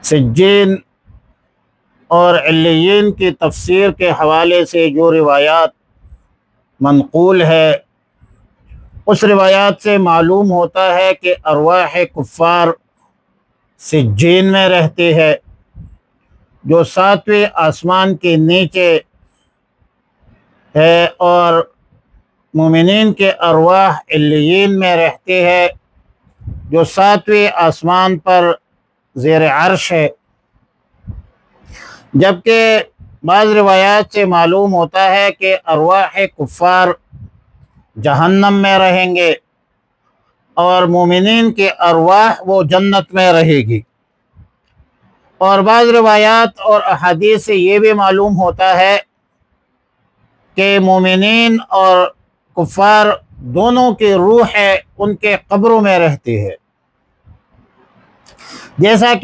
सिज्जीन और इल्लियीन की तफसीर के हवाले से जो रिवायात मनक़ूल है, उस रिवायात से मालूम होता है कि अरवाह कुफ़ार सिज्जीन में रहते हैं, जो 7वें आसमान के नीचे है, और मोमिनीन के अरवाह इल्लियीन में रहते हैं, जो 7वें आसमान पर ज़ेर अर्श है। जबकि बाज़ रिवायात से मालूम होता है कि अरवाह कुफ़ार जहन्नम में रहेंगे और मोमिनीन के अरवाह वो जन्नत में रहेगी। और बाज़ रिवायात और अहादीस से ये भी मालूम होता है कि मोमिनीन और कुफ़ार दोनों की रूह है उनके कब्रों में रहती है। जैसा कि